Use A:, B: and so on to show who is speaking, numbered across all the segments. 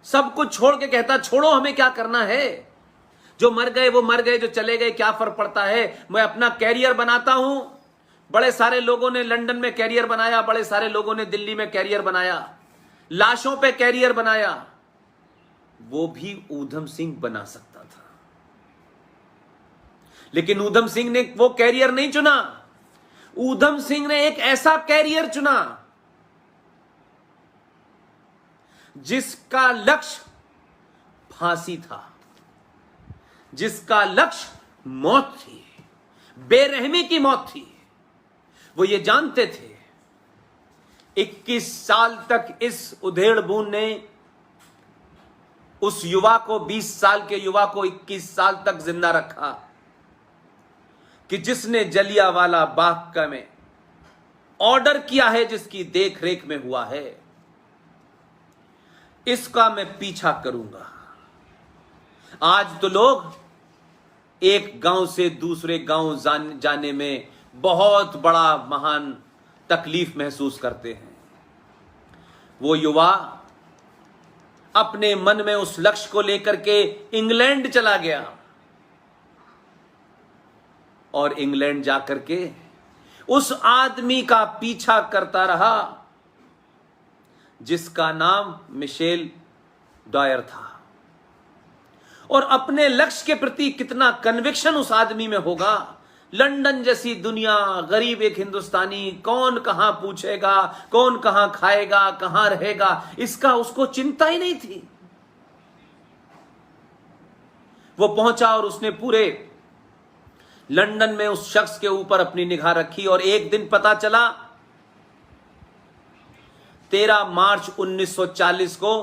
A: सब कुछ छोड़ के कहता छोड़ो, हमें क्या करना है, जो मर गए वो मर गए, जो चले गए क्या फर्क पड़ता है, मैं अपना कैरियर बनाता हूं। बड़े सारे लोगों ने लंदन में कैरियर बनाया, बड़े सारे लोगों ने दिल्ली में कैरियर बनाया, लाशों पे कैरियर बनाया। वो भी ऊधम सिंह बना सकता था, लेकिन ऊधम सिंह ने वो कैरियर नहीं चुना। ऊधम सिंह ने एक ऐसा कैरियर चुना जिसका लक्ष्य फांसी था, जिसका लक्ष्य मौत थी, बेरहमी की मौत थी। वो ये जानते थे 21 साल तक इस उधेड़बुन ने उस युवा को, 20 साल के युवा को 21 साल तक जिंदा रखा कि जिसने जलियांवाला बाग का में ऑर्डर किया है, जिसकी देखरेख में हुआ है, इसका मैं पीछा करूंगा। आज तो लोग एक गांव से दूसरे गांव जाने में बहुत बड़ा महान तकलीफ महसूस करते हैं। वो युवा अपने मन में उस लक्ष्य को लेकर के इंग्लैंड चला गया और इंग्लैंड जाकर के उस आदमी का पीछा करता रहा जिसका नाम मिशेल डॉयर था। और अपने लक्ष्य के प्रति कितना कन्विक्शन उस आदमी में होगा। लंदन जैसी दुनिया, गरीब एक हिंदुस्तानी, कौन कहां पूछेगा, कौन कहां खाएगा, कहां रहेगा, इसका उसको चिंता ही नहीं थी। वो पहुंचा और उसने पूरे लंदन में उस शख्स के ऊपर अपनी निगाह रखी। और एक दिन पता चला 13 मार्च 1940 को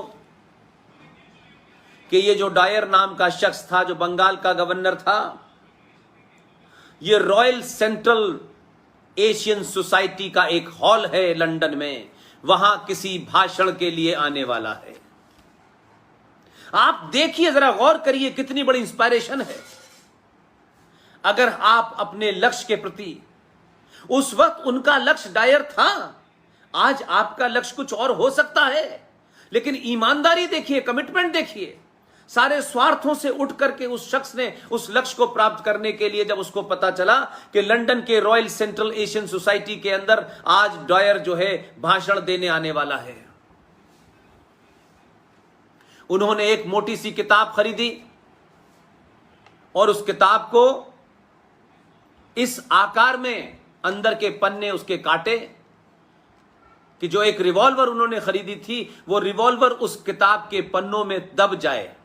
A: कि ये जो डायर नाम का शख्स था, जो बंगाल का गवर्नर था, ये रॉयल सेंट्रल एशियन सोसाइटी का एक हॉल है लंदन में, वहां किसी भाषण के लिए आने वाला है। आप देखिए, जरा गौर करिए, कितनी बड़ी इंस्पायरेशन है। अगर आप अपने लक्ष्य के प्रति, उस वक्त उनका लक्ष्य डायर था, आज आपका लक्ष्य कुछ और हो सकता है, लेकिन ईमानदारी देखिए, कमिटमेंट देखिए। सारे स्वार्थों से उठ करके उस शख्स ने उस लक्ष्य को प्राप्त करने के लिए, जब उसको पता चला कि लंदन के रॉयल सेंट्रल एशियन सोसाइटी के अंदर आज डॉयर जो है भाषण देने आने वाला है, उन्होंने एक मोटी सी किताब खरीदी और उस किताब को इस आकार में अंदर के पन्ने उसके काटे कि जो एक रिवॉल्वर उन्होंने खरीदी थी, वो रिवॉल्वर उस किताब के पन्नों में दब जाए।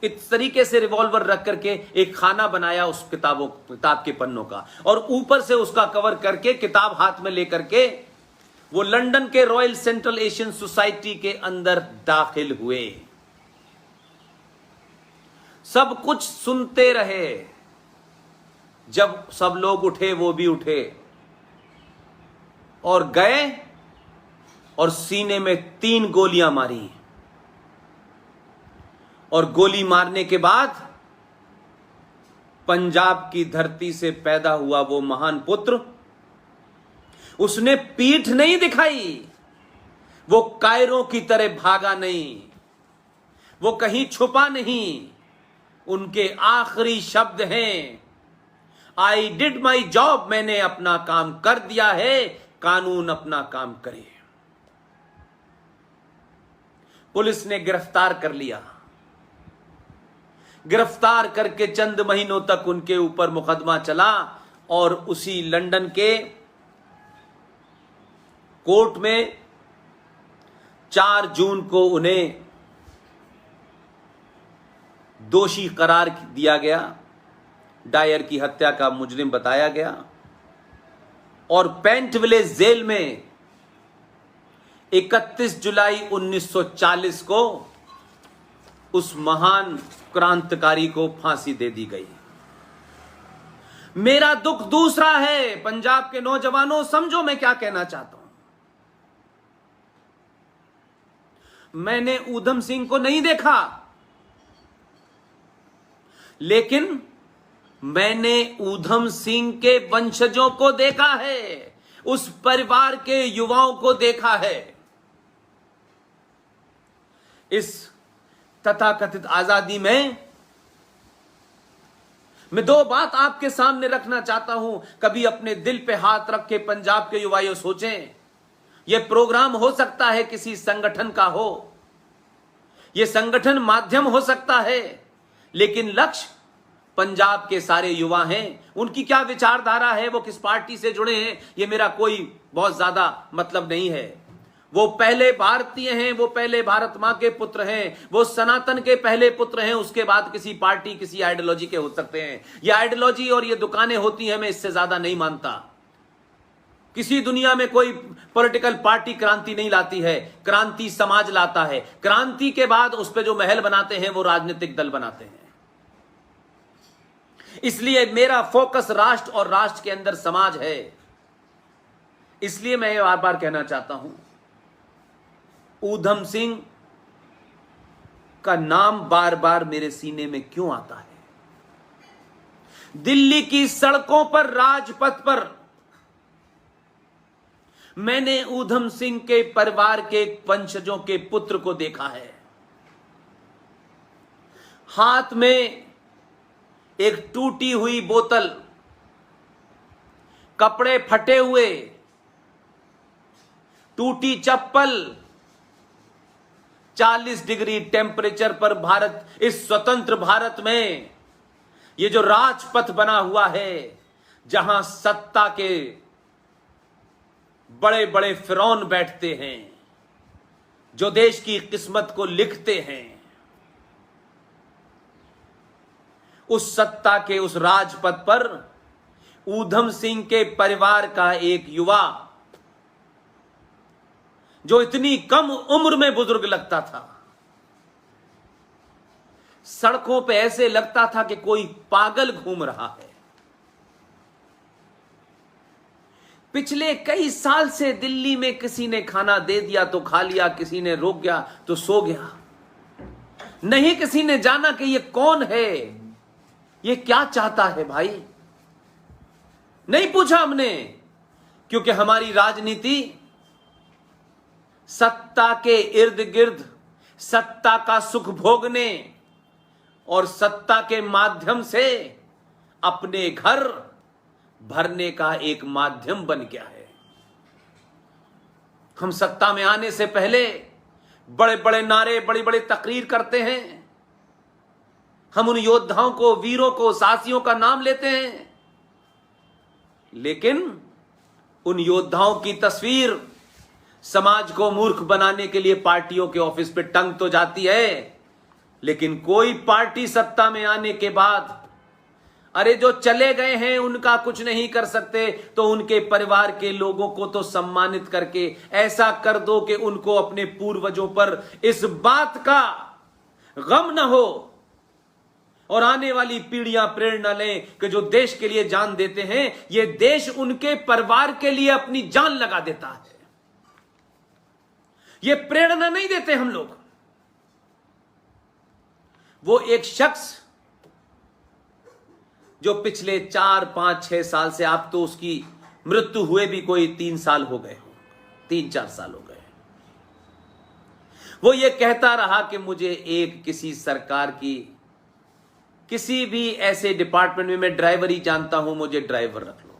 A: इस तरीके से रिवॉल्वर रख करके एक खाना बनाया उस किताब के पन्नों का, और ऊपर से उसका कवर करके किताब हाथ में लेकर के वो लंदन के रॉयल सेंट्रल एशियन सोसाइटी के अंदर दाखिल हुए। सब कुछ सुनते रहे। जब सब लोग उठे, वो भी उठे और गए और सीने में 3 गोलियां मारी। और गोली मारने के बाद पंजाब की धरती से पैदा हुआ वो महान पुत्र, उसने पीठ नहीं दिखाई, वो कायरों की तरह भागा नहीं, वो कहीं छुपा नहीं। उनके आखिरी शब्द हैं, आई डिड माई जॉब, मैंने अपना काम कर दिया है, कानून अपना काम करे। पुलिस ने गिरफ्तार कर लिया। गिरफ्तार करके चंद महीनों तक उनके ऊपर मुकदमा चला और उसी लंदन के कोर्ट में 4 जून को उन्हें दोषी करार दिया गया, डायर की हत्या का मुजरिम बताया गया और पेंट विलेज जेल में 31 जुलाई 1940 को उस महान क्रांतिकारी को फांसी दे दी गई। मेरा दुख दूसरा है। पंजाब के नौजवानों, समझो मैं क्या कहना चाहता हूं। मैंने ऊधम सिंह को नहीं देखा, लेकिन मैंने ऊधम सिंह के वंशजों को देखा है, उस परिवार के युवाओं को देखा है। इस तथाकथित आजादी में मैं दो बात आपके सामने रखना चाहता हूं। कभी अपने दिल पे हाथ रख के पंजाब के युवा ये सोचें, यह प्रोग्राम हो सकता है किसी संगठन का हो, यह संगठन माध्यम हो सकता है, लेकिन लक्ष्य पंजाब के सारे युवा हैं। उनकी क्या विचारधारा है, वो किस पार्टी से जुड़े हैं, ये मेरा कोई बहुत ज्यादा मतलब नहीं है। वो पहले भारतीय हैं, वो पहले भारत मां के पुत्र हैं, वो सनातन के पहले पुत्र हैं, उसके बाद किसी पार्टी किसी आइडियोलॉजी के हो सकते हैं। ये आइडियोलॉजी और ये दुकानें होती हैं, मैं इससे ज्यादा नहीं मानता। किसी दुनिया में कोई पॉलिटिकल पार्टी क्रांति नहीं लाती है, क्रांति समाज लाता है। क्रांति के बाद उस पर जो महल बनाते हैं वो राजनीतिक दल बनाते हैं। इसलिए मेरा फोकस राष्ट्र और राष्ट्र के अंदर समाज है। इसलिए मैं ये बार बार कहना चाहता हूं, ऊधम सिंह का नाम बार बार मेरे सीने में क्यों आता है? दिल्ली की सड़कों पर, राजपथ पर मैंने ऊधम सिंह के परिवार के वंशजों के पुत्र को देखा है। हाथ में एक टूटी हुई बोतल, कपड़े फटे हुए, टूटी चप्पल, 40 डिग्री टेम्परेचर पर भारत, इस स्वतंत्र भारत में ये जो राजपथ बना हुआ है, जहां सत्ता के बड़े बड़े फिरौन बैठते हैं, जो देश की किस्मत को लिखते हैं, उस सत्ता के उस राजपथ पर ऊधम सिंह के परिवार का एक युवा, जो इतनी कम उम्र में बुजुर्ग लगता था, सड़कों पे ऐसे लगता था कि कोई पागल घूम रहा है। पिछले कई साल से दिल्ली में किसी ने खाना दे दिया तो खा लिया, किसी ने रोक गया तो सो गया। नहीं किसी ने जाना कि ये कौन है, ये क्या चाहता है भाई। नहीं पूछा हमने, क्योंकि हमारी राजनीति सत्ता के इर्द गिर्द, सत्ता का सुख भोगने और सत्ता के माध्यम से अपने घर भरने का एक माध्यम बन गया है। हम सत्ता में आने से पहले बड़े बड़े नारे, बड़ी बड़ी तकरीर करते हैं। हम उन योद्धाओं को, वीरों को, साहसियों का नाम लेते हैं, लेकिन उन योद्धाओं की तस्वीर समाज को मूर्ख बनाने के लिए पार्टियों के ऑफिस पे टंग तो जाती है, लेकिन कोई पार्टी सत्ता में आने के बाद, अरे जो चले गए हैं उनका कुछ नहीं कर सकते तो उनके परिवार के लोगों को तो सम्मानित करके ऐसा कर दो कि उनको अपने पूर्वजों पर इस बात का गम न हो और आने वाली पीढ़ियां प्रेरणा लें कि जो देश के लिए जान देते हैं, ये देश उनके परिवार के लिए अपनी जान लगा देता है। ये प्रेरणा नहीं देते हम लोग। वो एक शख्स जो पिछले 4, 5, 6 साल से, आप तो उसकी मृत्यु हुए भी कोई 3 साल हो गए, 3-4 साल हो गए, वो ये कहता रहा कि मुझे एक किसी सरकार की किसी भी ऐसे डिपार्टमेंट में, मैं ड्राइवर ही जानता हूं, मुझे ड्राइवर रख लो,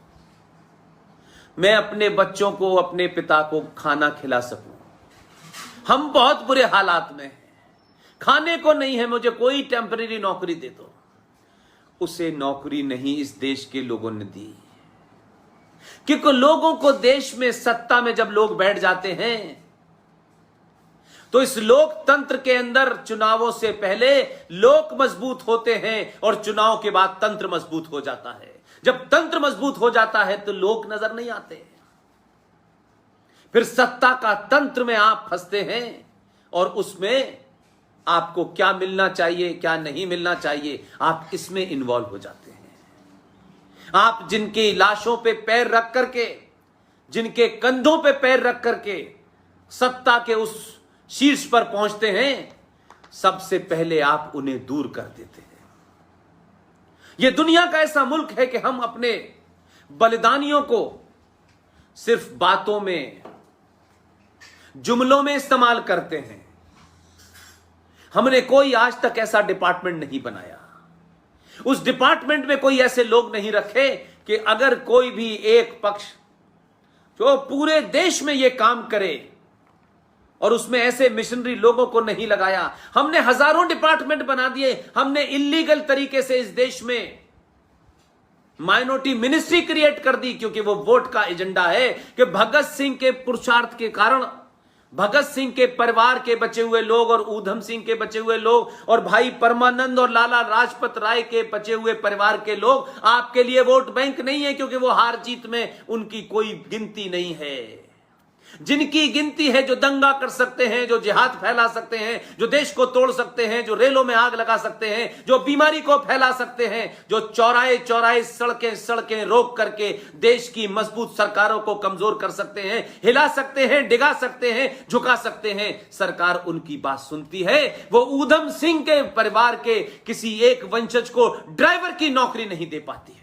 A: मैं अपने बच्चों को, अपने पिता को खाना खिला सकूं। हम बहुत बुरे हालात में हैं, खाने को नहीं है, मुझे कोई टेम्परेरी नौकरी दे दो। उसे नौकरी नहीं इस देश के लोगों ने दी, क्योंकि लोगों को देश में, सत्ता में जब लोग बैठ जाते हैं तो इस लोकतंत्र के अंदर चुनावों से पहले लोक मजबूत होते हैं और चुनाव के बाद तंत्र मजबूत हो जाता है। जब तंत्र मजबूत हो जाता है तो लोग नजर नहीं आते, फिर सत्ता का तंत्र में आप फंसते हैं और उसमें आपको क्या मिलना चाहिए, क्या नहीं मिलना चाहिए, आप इसमें इन्वॉल्व हो जाते हैं। आप जिनकी लाशों पे पैर रख करके, जिनके कंधों पे पैर रख करके सत्ता के उस शीर्ष पर पहुंचते हैं, सबसे पहले आप उन्हें दूर कर देते हैं। यह दुनिया का ऐसा मुल्क है कि हम अपने बलिदानियों को सिर्फ बातों में, जुमलों में इस्तेमाल करते हैं। हमने कोई आज तक ऐसा डिपार्टमेंट नहीं बनाया, उस डिपार्टमेंट में कोई ऐसे लोग नहीं रखे कि अगर कोई भी एक पक्ष जो पूरे देश में यह काम करे, और उसमें ऐसे मिशनरी लोगों को नहीं लगाया। हमने हजारों डिपार्टमेंट बना दिए, हमने इलीगल तरीके से इस देश में माइनॉरिटी मिनिस्ट्री क्रिएट कर दी, क्योंकि वो वोट का एजेंडा है कि भगत सिंह के पुरुषार्थ के कारण, भगत सिंह के परिवार के बचे हुए लोग और ऊधम सिंह के बचे हुए लोग और भाई परमानंद और लाला लाजपत राय के बचे हुए परिवार के लोग आपके लिए वोट बैंक नहीं है, क्योंकि वो हार जीत में उनकी कोई गिनती नहीं है। जिनकी गिनती है जो दंगा कर सकते हैं, जो जिहाद फैला सकते हैं, जो देश को तोड़ सकते हैं, जो रेलों में आग लगा सकते हैं, जो बीमारी को फैला सकते हैं, जो चौराहे चौराहे सड़कें सड़कें रोक करके देश की मजबूत सरकारों को कमजोर कर सकते हैं, हिला सकते हैं, डिगा सकते हैं, झुका सकते हैं, सरकार उनकी बात सुनती है। वो ऊधम सिंह के परिवार के किसी एक वंशज को ड्राइवर की नौकरी नहीं दे पाती।